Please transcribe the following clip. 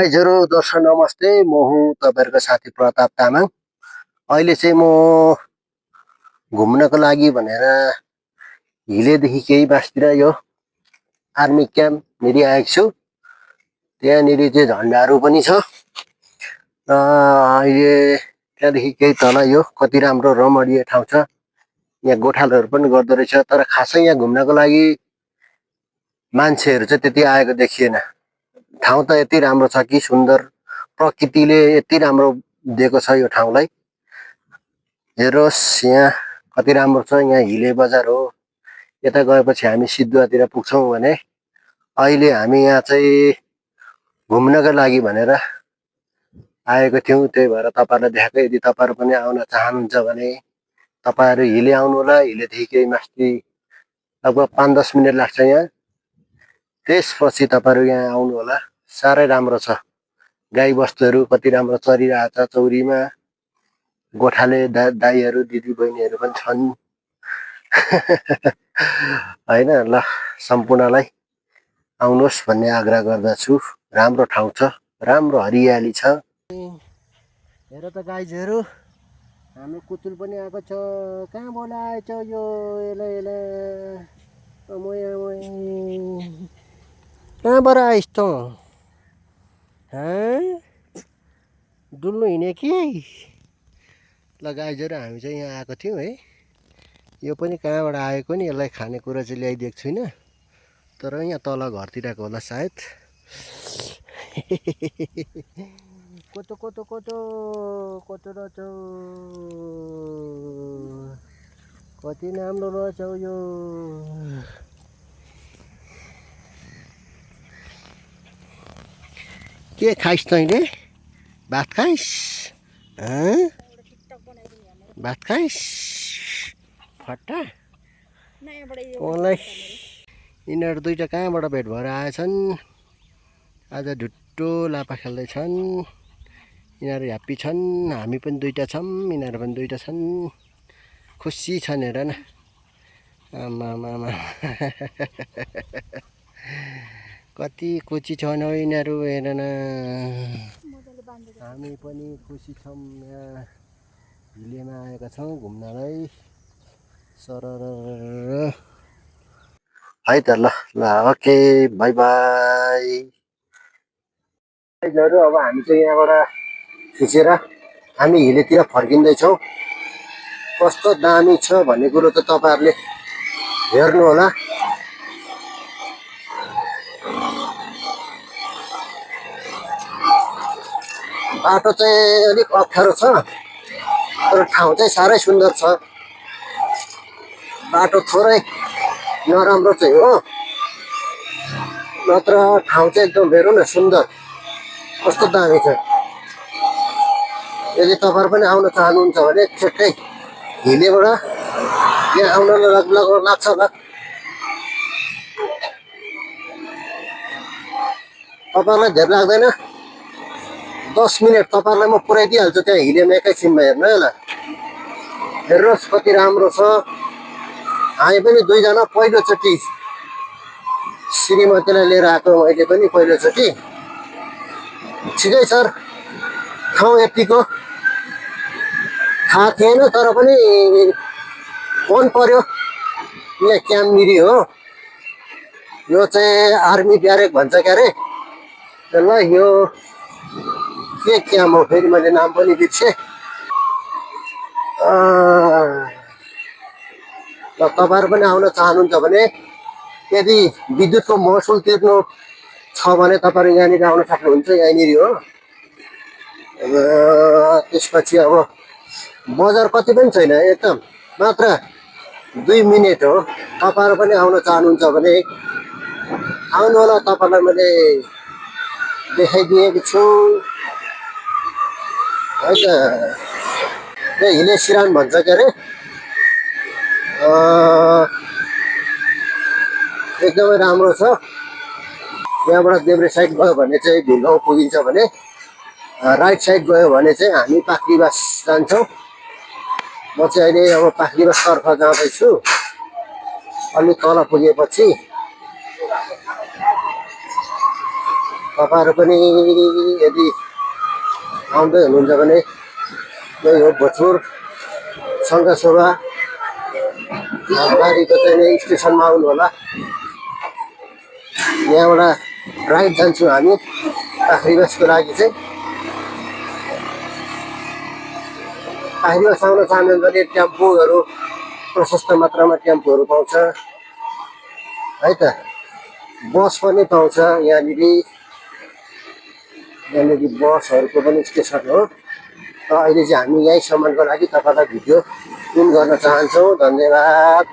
गाइजहरु दर्शक नमस्ते। म हुँ तपाईहरुको साथी प्रताप तामाङ। अहिले चाहिँ म घुम्नको लागि भनेर हिलेदेखि केही मासतिर यो आर्मी क्याम्पनेरि आएको छु। त्यहाँनेरि चाहिँ झन्डाहरू पनि छ। अहिले त्यहाँदेखि केही तल यो कति राम्रो रमणीय ठाउँ छ। यहाँ गोठालोहरू पनि गर्दो रहेछ, तर खासै यहाँ घुम्नको लागि मान्छेहरू चाहिँ त्यति आएको देखिएन। ठाउँ त यति राम्रो छ कि सुन्दर, प्रकृतिले यति राम्रो दिएको छ यो ठाउँलाई। हेरोस् यहाँ कति राम्रो छ। यहाँ हिले बजार हो। यता गएपछि हामी सिद्धुवातिर पुग्छौँ भने अहिले हामी यहाँ चाहिँ घुम्नको लागि भनेर आएको थियौँ। त्यही भएर तपाईहरुलाई देखाएको। यदि तपाईहरु पनि आउन चाहनुहुन्छ भने तपाईहरु हिले आउनु होला। हिलेदेखि केही माथि लगभग 5-10 मिनेट लाग्छ यहाँ। त्यसपछि तपाईहरु यहाँ आउनु होला। साह्रै राम्रो छ। गाई बस्तुहरू कति राम्रो चरिरहेछ चौरीमा। गोठाले दाइहरू दिदी बहिनीहरू पनि छन्। हैन, ल सम्पूर्णलाई आउनुहोस् भन्ने आग्रह गर्दछु। राम्रो ठाउँ छ, राम्रो हरियाली छ। हेर त गाइजहरू, हाम्रो कुतुल पनि आएको छ। कहाँ बोलाएछ यो? एला कहाँबाट आइस त? डुल्नु हिँडे कि? ल गाइजहरू, हामी चाहिँ यहाँ आएको थियौँ है। यो पनि कहाँबाट आएको नि, यसलाई खानेकुरा चाहिँ ल्याइदिएको छुइनँ, तर यहाँ तल घरतिरको होला सायद। कोतो कोतो कोतो कोतो रहेछ। कति राम्रो रहेछ यो। के खाइस् तैँले? भात खाइस्? भात खाइस्? फट्टा मलाई यिनीहरू दुईटा कहाँबाट भेट भएर आएछन्। आज ढुट्टो लापा खेल्दैछन्। यिनीहरू ह्याप्पी छन्। हामी पनि दुईटा छौँ, यिनीहरू पनि दुईटा छन्। खुसी छन् हेर न। आमामामा कति खुसी छन् हौ यिनीहरू, हेर न। हामी पनि खुसी छौँ। यहाँ हिलेमा आएका छौँ घुम्नलाई। सरर है त। ल ल ओके, बाई बाई। अब हामी चाहिँ यहाँबाट खिचेर हामी हिलेतिर फर्किँदैछौँ। कस्तो दामी छ भन्ने कुरो त तपाईहरुले हेर्नु होला। बाटो चाहिँ अलिक अप्ठ्यारो छ, तर ठाउँ चाहिँ साह्रै सुन्दर छ। बाटो थोरै नराम्रो चाहिँ हो, नत्र ठाउँ चाहिँ एकदम हेरौँ न सुन्दर, कस्तो दामी छ। यदि तपाईहरु पनि आउन चाहनुहुन्छ भने छिट्टै हिलेबाट यहाँ आउन लाग्छ होला। तपाईहरुलाई धेरै लाग्दैन, 10 मिनेट तपाईहरुलाई म पुर्याइदिइहाल्छु त्यहाँ हिलेमा एकैछिनमा। हेर्नु है ल, हेर्नुहोस् कति राम्रो छ। हामी पनि दुईजना पहिलोचोटि श्रीमतीलाई लिएर आएको, मैले पनि पहिलोचोटि। ठिकै छ, ठाउँ यतिको थाहा थिएन, तर पनि मन पर्यो। यहाँ क्याम्पनिरी हो, यो चाहिँ आर्मी ब्यारेक भन्छ क्यारे। ल यो के क्याम्प हो फेरि, मैले नाम पनि बिर्सेँ। ल तपाईहरु पनि आउन चाहनुहुन्छ भने, यदि विद्युतको महसुल तिर्नु छ भने तपाईहरु यहाँनिर आउन सक्नुहुन्छ। यहाँनिर हो। त्यसपछि अब बजार कति पनि छैन, एकदम मात्र 2 मिनेट हो। तपाईहरु पनि आउन चाहनुहुन्छ भने आउनु होला। तपाईहरुलाई मैले देखाइदिएको छु है त। यहाँ हिले सिरान भन्छ क्यारे। एकदमै राम्रो छ। यहाँबाट देब्रे साइड गयो भने चाहिँ भिलगाउँ पुगिन्छ भने, राइट साइड गयो भने चाहिँ हामी पाख्रीबास जान्छौँ। म चाहिँ अहिले अब पाख्रीबासतर्फ जाँदैछु। अलि तल पुगेपछि तपाईँहरू पनि यदि आउँदै हुनुहुन्छ भने यही हो भोजपुर सङ्घसभा गाडीको चाहिँ स्टेसनमा आउनु होला। यहाँबाट राइट जान्छौँ हामी काँक्रीबसको लागि चाहिँ। काँक्रीबस आउन चाहनुहुन्छ भने टेम्पोहरू प्रशस्त मात्रामा टेम्पोहरू पाउँछ है त। बस पनि पाउँछ यहाँनिर बसहरूको पनि स्टेसन हो। र अहिले चाहिँ हामी यहीँसम्मको लागि तपाईँलाई भिडियो सुन गर्न चाहन्छौँ। धन्यवाद।